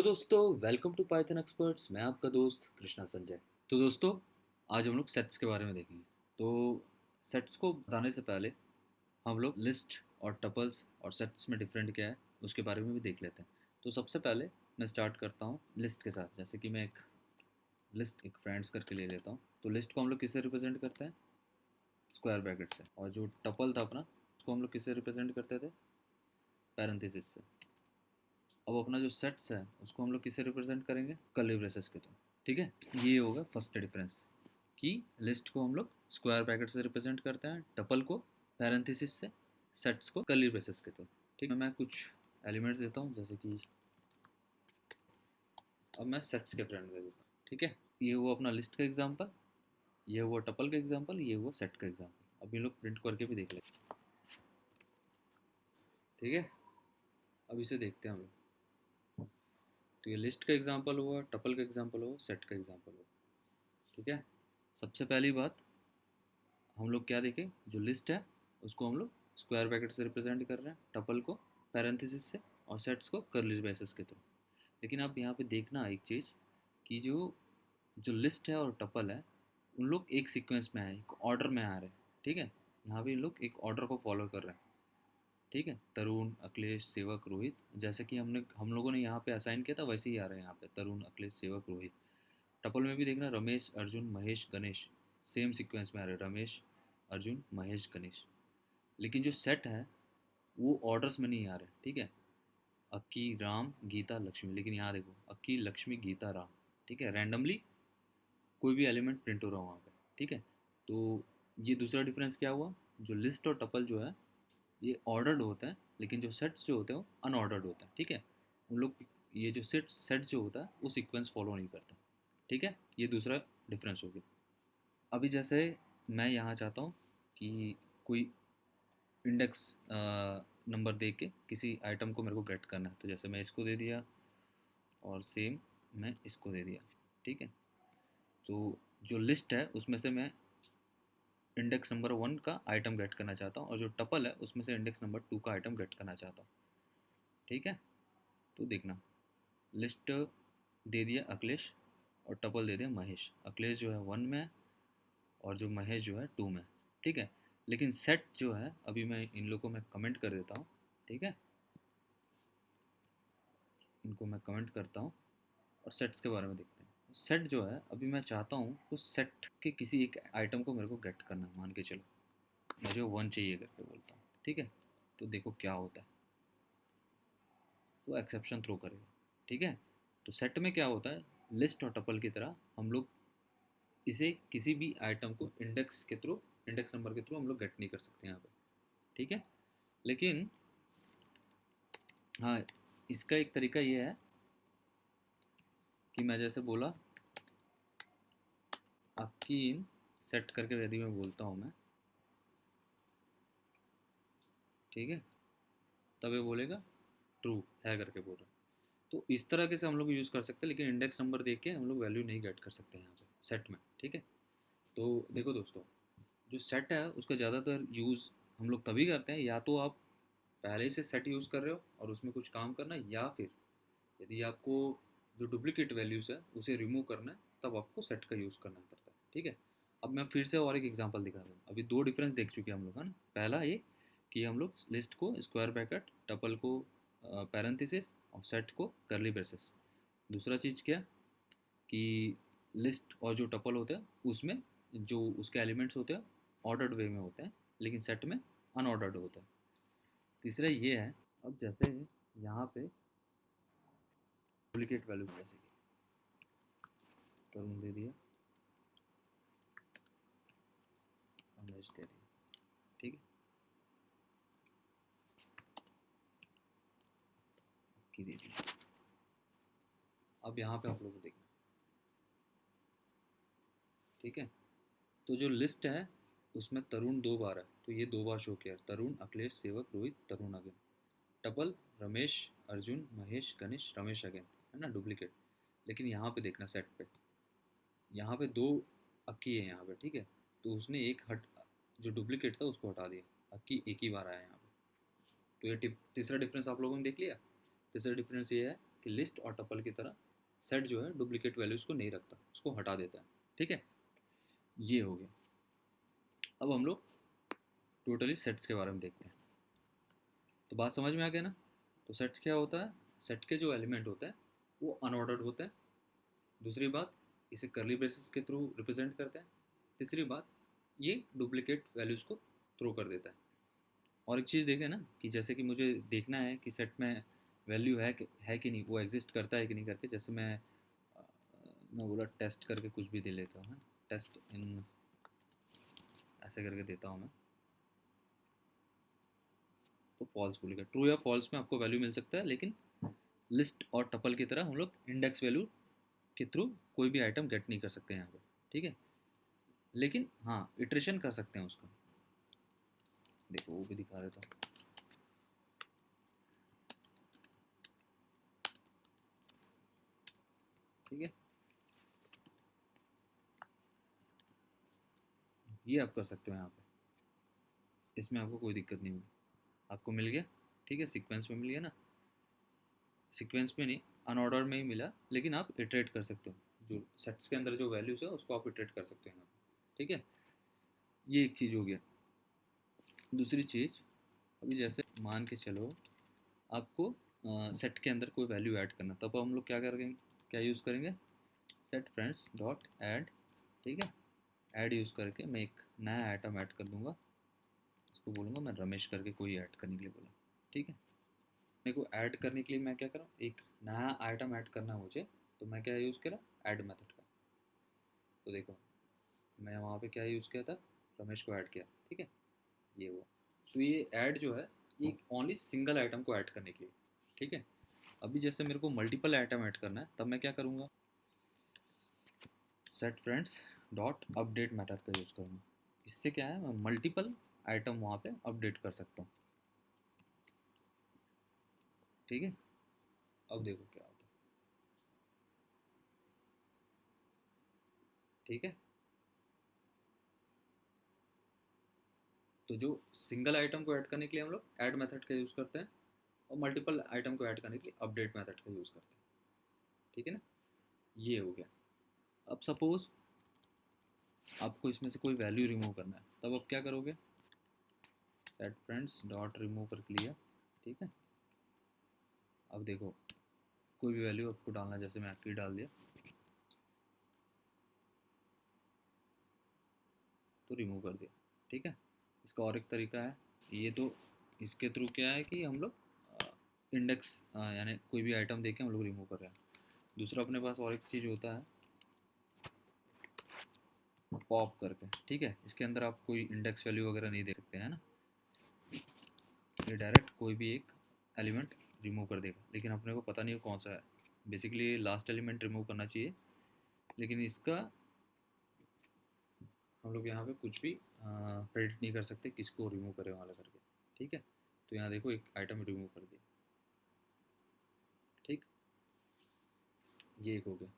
दोस्तों, welcome to Python experts. मैं आपका दोस्त कृष्णा संजय। तो दोस्तों, आज हम लोग सेट्स के बारे में देखेंगे। तो सेट्स को बताने से पहले हम लोग लिस्ट और टपल्स और सेट्स में डिफरेंट क्या है उसके बारे में भी देख लेते हैं। तो सबसे पहले मैं स्टार्ट करता हूँ लिस्ट के साथ। जैसे कि मैं एक लिस्ट एक फ्रेंड्स करके ले लेता हूँ। तो लिस्ट को हम लोग किससे रिप्रेजेंट करते हैं? स्क्वायर ब्रैकेट से। और जो टपल था अपना, उसको हम लोग किससे रिप्रेजेंट करते थे? पैरेंथेसिस से। अब अपना जो सेट्स है उसको हम लोग किससे रिप्रेजेंट करेंगे? कर्ली ब्रेसेस के थ्रू। ठीक है, ये होगा फर्स्ट डिफरेंस कि लिस्ट को हम लोग स्क्वायर ब्रैकेट से रिप्रेजेंट करते हैं, टपल को पैरेंथेसिस से, सेट्स को कर्ली ब्रेसेस के थ्रू। ठीक है, मैं कुछ एलिमेंट्स देता हूँ। जैसे कि अब मैं सेट्स के फ्रेंड दे देता हूँ। ठीक है, ये हुआ अपना लिस्ट का एग्जाम्पल, ये हुआ टपल का एग्जाम्पल, ये हुआ सेट का एग्जाम्पल। अब ये लोग प्रिंट करके भी देख लेते हैं। ठीक है, अब इसे देखते हैं हम लोग। तो ये लिस्ट का एग्जाम्पल हुआ, टपल का एग्जाम्पल हुआ, सेट का एग्जाम्पल हुआ। ठीक है, सबसे पहली बात हम लोग क्या देखें? जो लिस्ट है उसको हम लोग स्क्वायर ब्रैकेट से रिप्रेजेंट कर रहे हैं, टपल को पैरेंथेसिस से, और सेट्स को कर्ली ब्रेसेस के थ्रू। लेकिन आप यहाँ पे देखना एक चीज़ कि जो जो लिस्ट है और टपल है, उन लोग एक सीक्वेंस में है, एक ऑर्डर में आ रहे हैं। ठीक है, यहाँ पे इन लोग एक ऑर्डर को फॉलो कर रहे हैं। ठीक है, तरुण, अखिलेश, सेवक, रोहित, जैसे कि हम लोगों ने यहाँ पे असाइन किया था वैसे ही आ रहे हैं यहाँ पे, तरुण, अखिलेश, सेवक, रोहित। टपल में भी देखना, रमेश, अर्जुन, महेश, गणेश, सेम सीक्वेंस में आ रहे हैं, रमेश, अर्जुन, महेश, गणेश। लेकिन जो सेट है वो ऑर्डर्स में नहीं आ रहे। ठीक है, अक्की, राम, गीता, लक्ष्मी। लेकिन यहाँ देखो, अक्की, लक्ष्मी, गीता, राम। ठीक है, रैंडमली कोई भी एलिमेंट प्रिंट हो रहा हो वहाँ पे। ठीक है, तो ये दूसरा डिफरेंस क्या हुआ? जो लिस्ट और टपल जो है ये ऑर्डर्ड होता है, लेकिन जो सेट्स जो होते हैं वो अनऑर्डर्ड होता है। ठीक है, उन लोग ये जो सेट सेट जो होता है वो सीक्वेंस फॉलो नहीं करता। ठीक है, ये दूसरा डिफरेंस हो गया। अभी जैसे मैं यहाँ चाहता हूँ कि कोई इंडेक्स नंबर दे के किसी आइटम को मेरे को गेट करना है। तो जैसे मैं इसको दे दिया और सेम मैं इसको दे दिया। ठीक है, तो जो लिस्ट है उसमें से मैं इंडेक्स नंबर 1 का आइटम गेट करना चाहता हूँ, और जो टपल है उसमें से इंडेक्स नंबर 2 का आइटम गेट करना चाहता हूँ। ठीक है, तो देखना, लिस्ट दे दिया अखिलेश और टपल दे दिया महेश। अखिलेश जो है 1 में है और जो महेश जो है 2 में। ठीक है, लेकिन सेट जो है, अभी मैं इन लोगों को मैं कमेंट कर देता हूँ। ठीक है, इनको मैं कमेंट करता हूँ और सेट्स के बारे में देखते हैं। सेट जो है, अभी मैं चाहता हूँ तो सेट के किसी एक आइटम को मेरे को गेट करना है। मान के चलो मुझे 1 चाहिए करके बोलता हूँ। ठीक है, तो देखो क्या होता है, वो एक्सेप्शन थ्रो करेगा। ठीक है, तो सेट में क्या होता है, लिस्ट और टपल की तरह हम लोग इसे किसी भी आइटम को इंडेक्स के थ्रू, इंडेक्स नंबर के थ्रू हम लोग गेट नहीं कर सकते यहाँ पे। ठीक है, लेकिन हाँ, इसका एक तरीका ये है कि मैं जैसे बोला आपकी इन सेट करके यदि मैं बोलता हूँ मैं, ठीक है, तब ये बोलेगा ट्रू है करके बोल रहा है। तो इस तरह के से हम लोग यूज़ कर सकते हैं, लेकिन इंडेक्स नंबर देख के हम लोग वैल्यू नहीं गेट कर सकते यहाँ पे सेट में। ठीक है, तो देखो दोस्तों, जो सेट है उसका ज़्यादातर यूज़ हम लोग तभी करते हैं, या तो आप पहले से सेट यूज़ कर रहे हो और उसमें कुछ काम करना है, या फिर यदि आपको जो डुप्लीकेट वैल्यूज़ है उसे रिमूव करना है, तब आपको सेट का यूज़ करना पड़ता है। ठीक है, अब मैं फिर से और एक एग्जांपल दिखा दूँ। अभी दो डिफरेंस देख चुके हैं हम लोग, है ना। पहला ये कि हम लोग लिस्ट को स्क्वायर ब्रैकेट, टपल को पैरेंथेसिस और सेट को कर्ली ब्रेसेस। दूसरा चीज़ क्या कि लिस्ट और जो टपल होता है उसमें जो उसके एलिमेंट्स होते हैं ऑर्डर्ड वे में होते हैं, लेकिन सेट में अनऑर्डर्ड होता है। तीसरा ये है, अब जैसे यहाँ पे डुप्लीकेट वैल्यू जैसे कि तरुण दे दिया, अमरेश दे दिया। ठीक है, की दे दिया। अब यहाँ पे आप लोग को देखना। ठीक है, तो जो लिस्ट है उसमें तरुण 2 बार है, तो ये 2 बार शो किया, Tarun, Akhilesh, Sevak, Rohit, Tarun again. Tuple, Ramesh, Arjun, Mahesh, Ganesh, Ramesh again, है ना, डुप्लीकेट। लेकिन यहाँ पे देखना सेट पे, यहाँ पे 2 अक्की है यहाँ पे। ठीक है, तो उसने एक हट, जो डुप्लीकेट था उसको हटा दिया, अक्की एक ही बार आया यहाँ पे। तो ये तीसरा डिफरेंस आप लोगों ने देख लिया। तीसरा डिफरेंस ये है कि लिस्ट और टपल की तरह सेट जो है डुप्लीकेट वैल्यूज़ को नहीं रखता, उसको हटा देता है। ठीक है, ये हो गया। अब हम लोग टोटली सेट्स के बारे में देखते हैं। तो बात समझ में आ गया ना। तो सेट्स क्या होता है, सेट के जो एलिमेंट होते हैं वो अनऑर्डर्ड होते हैं। दूसरी बात, इसे कर्ली ब्रेसेस के थ्रू रिप्रेजेंट करते हैं। तीसरी बात, ये डुप्लीकेट वैल्यूज़ को थ्रो कर देता है। और एक चीज़ देखें ना कि जैसे कि मुझे देखना है कि सेट में वैल्यू है कि नहीं, वो एग्जिस्ट करता है कि नहीं करके। जैसे मैं बोला टेस्ट करके कुछ भी दे लेता हूँ, टेस्ट इन ऐसे करके देता हूँ मैं, तो फॉल्स बोलेगा। ट्रू या फॉल्स में आपको वैल्यू मिल सकता है, लेकिन लिस्ट और टपल की तरह हम लोग इंडेक्स वैल्यू के थ्रू कोई भी आइटम गेट नहीं कर सकते यहाँ पे। ठीक है, लेकिन हाँ इटरेशन कर सकते हैं उसका। देखो वो भी दिखा देता हूँ। ठीक है, ये आप कर सकते हो यहाँ पे, इसमें आपको कोई दिक्कत नहीं होगी। आपको मिल गया, ठीक है, सीक्वेंस में मिल गया ना, सीक्वेंस में नहीं अनऑर्डर में ही मिला, लेकिन आप इटरेट कर सकते हो। जो सेट्स के अंदर जो वैल्यूज़ है उसको आप इटरेट कर सकते हो यहाँ पे। ठीक है, ये एक चीज़ हो गया। दूसरी चीज़, अभी जैसे मान के चलो आपको सेट के अंदर कोई वैल्यू ऐड करना, तब हम लोग क्या करेंगे, क्या यूज़ करेंगे, सेट फ्रेंड्स डॉट ऐड। ठीक है, ऐड यूज़ करके मैं एक नया आइटम ऐड कर दूंगा, इसको बोलूँगा मैं रमेश करके कोई ऐड करने के लिए बोला। ठीक है, मेरे को ऐड करने के लिए मैं क्या करूँ, एक नया आइटम ऐड करना है मुझे, तो मैं क्या यूज़ करा, ऐड मेथड का। तो देखो मैं वहाँ पे क्या यूज़ किया था, रमेश को ऐड किया। ठीक है, ये हुआ। तो ये ऐड जो है ये ओनली सिंगल आइटम को ऐड करने के लिए। ठीक है, अभी जैसे मेरे को मल्टीपल आइटम ऐड करना है, तब मैं क्या करूँगा, set friends dot update method का यूज़ करूँगा। इससे क्या है, मैं मल्टीपल आइटम वहाँ पे अपडेट कर सकता हूँ। ठीक है, अब देखो क्या होता है। ठीक है, तो जो सिंगल आइटम को ऐड करने के लिए हम लोग ऐड मेथड का यूज़ करते हैं, और मल्टीपल आइटम को ऐड करने के लिए अपडेट मेथड का यूज़ करते हैं। ठीक है ना, ये हो गया। अब सपोज आपको इसमें से कोई वैल्यू रिमूव करना है, तब आप क्या करोगे, सेट फ्रेंड्स डॉट रिमूव करके लिया। ठीक है, अब देखो कोई भी वैल्यू आपको डालना है, जैसे मैं आपकी डाल दिया तो रिमूव कर दिया। ठीक है, इसका और एक तरीका है, ये तो इसके थ्रू क्या है कि हम लोग इंडेक्स यानी कोई भी आइटम देके हम लोग रिमूव कर रहे हैं। दूसरा अपने पास और एक चीज़ होता है पॉप करके। ठीक है, इसके अंदर आप कोई इंडेक्स वैल्यू वगैरह नहीं दे सकते हैं ना, ये डायरेक्ट कोई भी एक एलिमेंट रिमूव कर देगा, लेकिन अपने को पता नहीं कौन सा है। बेसिकली लास्ट एलिमेंट रिमूव करना चाहिए, लेकिन इसका हम लोग यहाँ पे कुछ भी प्रेडिक्ट नहीं कर सकते किसको रिमूव करे वाला करके। ठीक है, तो यहाँ देखो एक आइटम रिमूव कर दिया। ठीक, ये एक हो गया।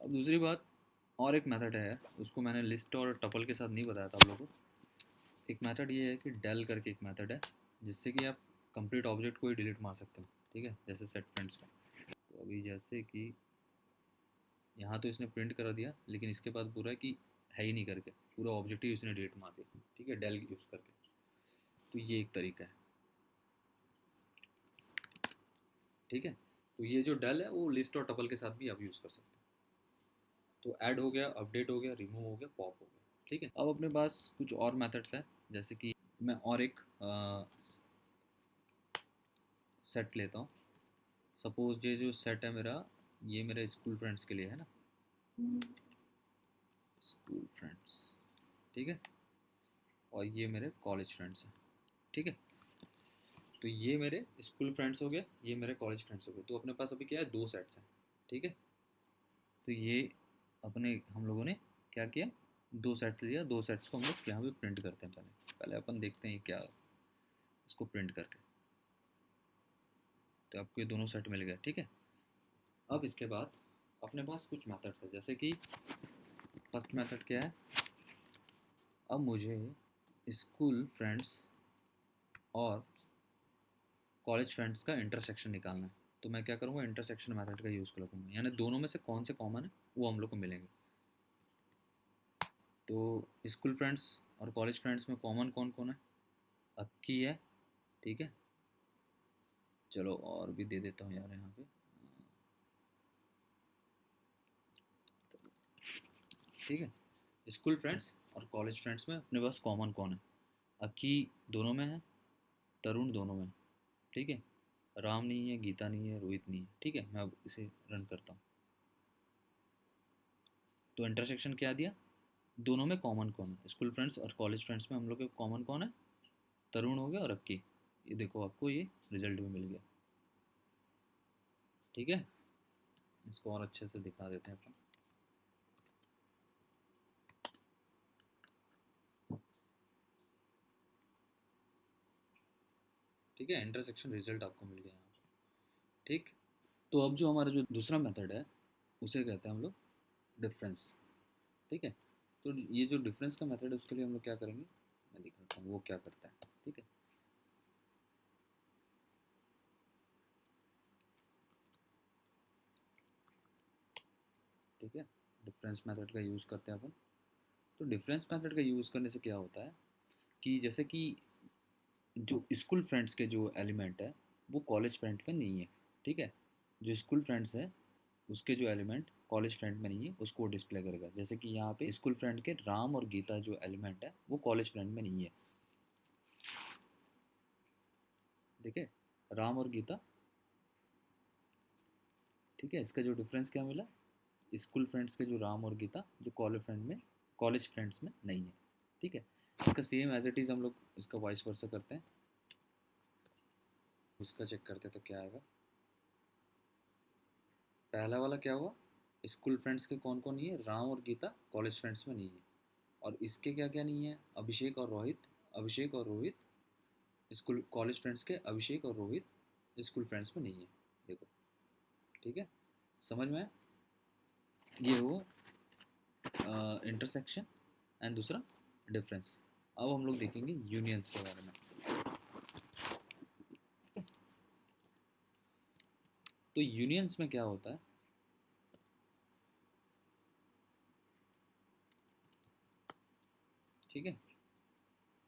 अब दूसरी बात, और एक मेथड है, उसको मैंने लिस्ट और टपल के साथ नहीं बताया था आप लोगों को। एक मेथड ये है कि डेल करके एक मेथड है, जिससे कि आप कंप्लीट ऑब्जेक्ट को ही डिलीट मार सकते हो। ठीक है, जैसे सेट फ्रेंड्स में। तो अभी जैसे कि यहाँ तो इसने प्रिंट करा दिया, लेकिन इसके बाद पूरा कि है ही नहीं करके पूरा ऑब्जेक्ट ही उसने डिलीट मार दिया। ठीक है, डेल यूज़ करके। तो ये एक तरीका है। ठीक है, तो ये जो डेल है वो लिस्ट और टपल के साथ भी आप यूज़ कर सकते हैं। तो ऐड हो गया, अपडेट हो गया, रिमूव हो गया, पॉप हो गया। ठीक है, अब अपने पास कुछ और मेथड्स हैं, जैसे कि मैं और एक सेट लेता हूँ। सपोज ये जो सेट है मेरा, ये मेरे स्कूल फ्रेंड्स के लिए है ना, स्कूल फ्रेंड्स। ठीक है, और ये मेरे कॉलेज फ्रेंड्स हैं। ठीक है, तो ये मेरे स्कूल फ्रेंड्स हो गए, ये मेरे कॉलेज फ्रेंड्स हो गए। तो अपने पास अभी क्या है, दो सेट्स हैं। ठीक है, तो ये अपने हम लोगों ने क्या किया, दो सेट लिया, दो सेट्स को हम लोग यहाँ पे प्रिंट करते हैं। पहले पहले अपन देखते हैं क्या, इसको प्रिंट करके। तो आपको ये दोनों सेट मिल गए। ठीक है, अब इसके बाद अपने पास कुछ मेथड्स है, जैसे कि फर्स्ट मेथड क्या है, अब मुझे स्कूल फ्रेंड्स और कॉलेज फ्रेंड्स का इंटरसेक्शन निकालना है। तो मैं क्या करूँगा, इंटरसेक्शन मेथड का यूज़ करूँगा, यानी दोनों में से कौन से कॉमन है वो हम लोग को मिलेंगे। तो स्कूल फ्रेंड्स और कॉलेज फ्रेंड्स में कॉमन कौन कौन है? अक्की है, ठीक है। चलो और भी दे देता हूँ यार यहाँ पे, ठीक है। स्कूल फ्रेंड्स और कॉलेज फ्रेंड्स में अपने पास कॉमन कौन है? अक्की दोनों में है, तरुण दोनों में है, ठीक है। राम नहीं है, गीता नहीं है, रोहित नहीं है, ठीक है। मैं अब इसे रन करता हूँ। तो इंटरसेक्शन क्या दिया? दोनों में कॉमन कौन है? स्कूल फ्रेंड्स और कॉलेज फ्रेंड्स में हम लोग के कॉमन कौन है? तरुण हो गया और अक्की। ये देखो आपको ये रिजल्ट भी मिल गया, ठीक है। इसको और अच्छे से दिखा देते हैं अपन। ठीक है, इंटरसेक्शन रिजल्ट आपको मिल गया यहाँ पे, ठीक। तो अब जो हमारा जो दूसरा मेथड है उसे कहते हैं हम लोग डिफरेंस, ठीक है। तो ये जो डिफरेंस का मेथड है उसके लिए हम लोग क्या करेंगे, मैं दिखाता हूँ वो क्या करता है, ठीक है। ठीक है, डिफरेंस मेथड का यूज़ करते हैं अपन। तो डिफरेंस मेथड का यूज़ करने से क्या होता है कि जैसे कि जो स्कूल फ्रेंड्स के जो एलिमेंट है वो कॉलेज फ्रेंड में नहीं है, ठीक है। जो स्कूल फ्रेंड्स है उसके जो एलिमेंट कॉलेज फ्रेंड में नहीं है उसको डिस्प्ले करेगा। जैसे कि यहाँ पे स्कूल फ्रेंड के राम और गीता जो एलिमेंट है वो कॉलेज फ्रेंड में नहीं है, ठीक है। राम और गीता, ठीक है। इसका जो डिफरेंस क्या मिला, स्कूल फ्रेंड्स के जो राम और गीता जो कॉलेज फ्रेंड्स में नहीं है, ठीक है। इसका सेम एज इट इज़ हम लोग इसका वाइस वर्सा करते हैं। इसका चेक करते हैं तो क्या आएगा। पहला वाला क्या हुआ, स्कूल फ्रेंड्स के कौन कौन नहीं है, राम और गीता कॉलेज फ्रेंड्स में नहीं है। और इसके क्या क्या नहीं है, अभिषेक और रोहित स्कूल कॉलेज फ्रेंड्स के अभिषेक और रोहित स्कूल फ्रेंड्स में नहीं है, देखो, ठीक है। समझ में आया? ये वो इंटरसेक्शन एंड दूसरा डिफरेंस। अब हम लोग देखेंगे यूनियंस के बारे में। तो यूनियंस में क्या होता है, ठीक है।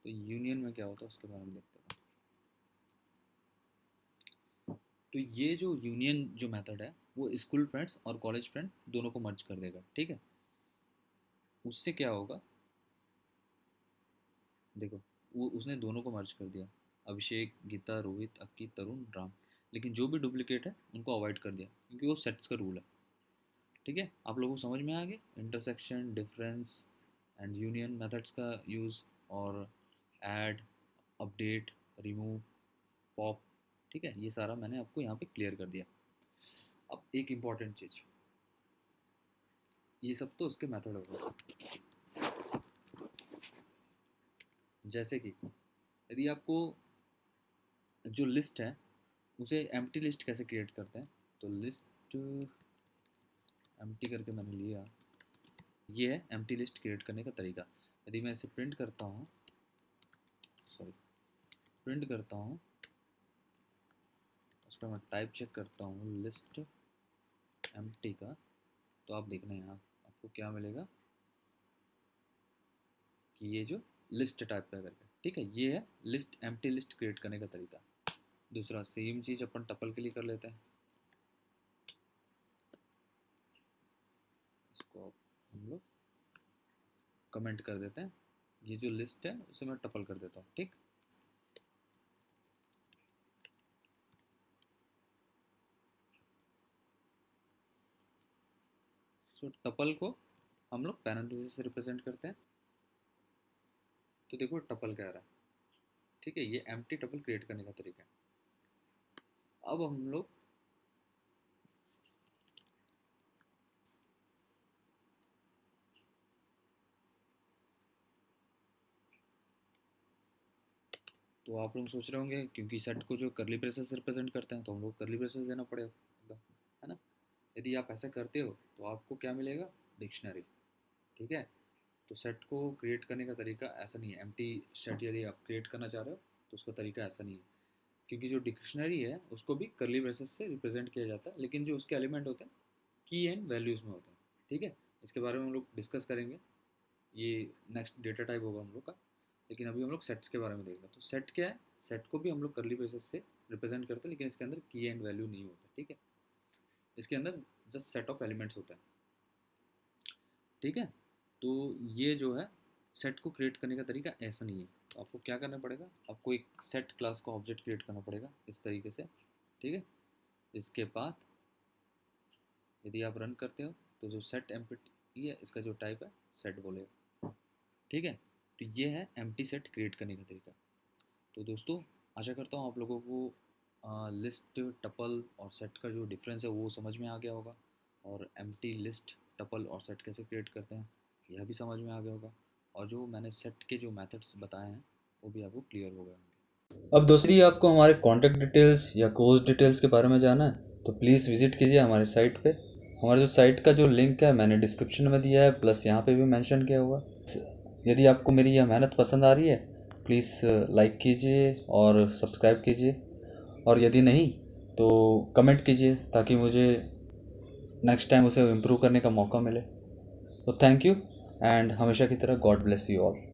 तो यूनियन में क्या होता है उसके बारे में देखते हैं। तो ये जो यूनियन जो मेथड है वो स्कूल फ्रेंड्स और कॉलेज फ्रेंड दोनों को मर्ज कर देगा, ठीक है। उससे क्या होगा, देखो, वो उसने दोनों को मर्ज कर दिया, अभिषेक, गीता, रोहित, अक्की, तरुण, राम। लेकिन जो भी डुप्लीकेट है उनको अवॉइड कर दिया क्योंकि वो सेट्स का रूल है, ठीक है। आप लोगों को समझ में आ गया intersection, difference and union methods का यूज़, और ऐड, अपडेट, रिमूव, पॉप, ठीक है। ये सारा मैंने आपको यहाँ पे क्लियर कर दिया। अब एक इम्पॉर्टेंट चीज़, ये सब तो उसके मेथड हो गए। जैसे कि यदि आपको जो लिस्ट है उसे एम्प्टी लिस्ट कैसे क्रिएट करते हैं, तो लिस्ट एम्प्टी करके मैंने लिया, ये है एम्प्टी लिस्ट क्रिएट करने का तरीका। यदि मैं इसे प्रिंट करता हूँ, सॉरी, प्रिंट करता हूँ, उसका मैं टाइप चेक करता हूँ लिस्ट एम्प्टी का, तो आप देखना यहाँ आपको क्या मिलेगा कि ये जो लिस्ट टाइप का करके, ठीक है, ये है लिस्ट एम्प्टी लिस्ट क्रिएट करने का तरीका। दूसरा सेम चीज़ अपन टपल के लिए कर लेते हैं। इसको हम लोग कमेंट कर देते हैं, ये जो लिस्ट है उसे मैं टपल कर देता हूँ, ठीक। सो टपल को हम लोग पैरेंथेसिस से रिप्रेजेंट करते हैं। तो देखो टपल कह रहा है, ठीक है, ये एम्प्टी टपल क्रिएट करने का तरीका है। अब हम लोग तो आप लोग सोच रहे होंगे क्योंकि सेट को जो करली ब्रेसेस से रिप्रेजेंट करते हैं तो हम लोग करली ब्रेसेस देना पड़ेगा, है ना। यदि आप ऐसा करते हो तो आपको क्या मिलेगा, डिक्शनरी, ठीक है। तो सेट को क्रिएट करने का तरीका ऐसा नहीं है, एम्प्टी सेट यदि आप क्रिएट करना चाह रहे हो तो उसका तरीका ऐसा नहीं है क्योंकि जो डिक्शनरी है उसको भी कर्ली ब्रेसेस से रिप्रेजेंट किया जाता है, लेकिन जो उसके एलिमेंट होते हैं की एंड वैल्यूज़ में होते हैं। ठीक है, इसके बारे में हम लोग डिस्कस करेंगे, ये नेक्स्ट डेटा टाइप होगा हम लोग का। लेकिन अभी हम लोग सेट्स के बारे में देख रहे हैं। तो सेट क्या है, सेट को भी हम लोग कर्ली ब्रेसेस से रिप्रेजेंट करते हैं, लेकिन इसके अंदर की एंड वैल्यू नहीं होता। ठीक है, इसके अंदर जस्ट सेट ऑफ एलिमेंट्स होता है। ठीक है, तो ये जो है सेट को क्रिएट करने का तरीका ऐसा नहीं है। तो आपको क्या करना पड़ेगा, आपको एक सेट क्लास का ऑब्जेक्ट क्रिएट करना पड़ेगा इस तरीके से। ठीक है, इसके बाद यदि आप रन करते हो तो जो सेट एम्प्टी है इसका जो टाइप है सेट बोलेगा। ठीक है, तो ये है एम्प्टी सेट क्रिएट करने का तरीका। तो दोस्तों आशा करता हूँ आप लोगों को लिस्ट टपल और सेट का जो डिफरेंस है वो समझ में आ गया होगा, और एम्प्टी लिस्ट टपल और सेट कैसे क्रिएट करते हैं यह भी समझ में आ गया होगा, और जो मैंने सेट के जो मेथड्स बताए हैं वो भी आपको क्लियर हो गए होंगे। अब दोस्तों यदि आपको हमारे कॉन्टैक्ट डिटेल्स या कोर्स डिटेल्स के बारे में जानना है तो प्लीज़ विजिट कीजिए हमारे साइट पे। हमारे जो साइट का जो लिंक है मैंने डिस्क्रिप्शन में दिया है, प्लस यहाँ पे भी मेंशन किया हुआ है। यदि आपको मेरी यह मेहनत पसंद आ रही है प्लीज़ लाइक कीजिए और सब्सक्राइब कीजिए, और यदि नहीं तो कमेंट कीजिए ताकि मुझे नेक्स्ट टाइम उसे इम्प्रूव करने का मौका मिले। तो थैंक यू, एंड हमेशा की तरह गॉड ब्लेस यू ऑल।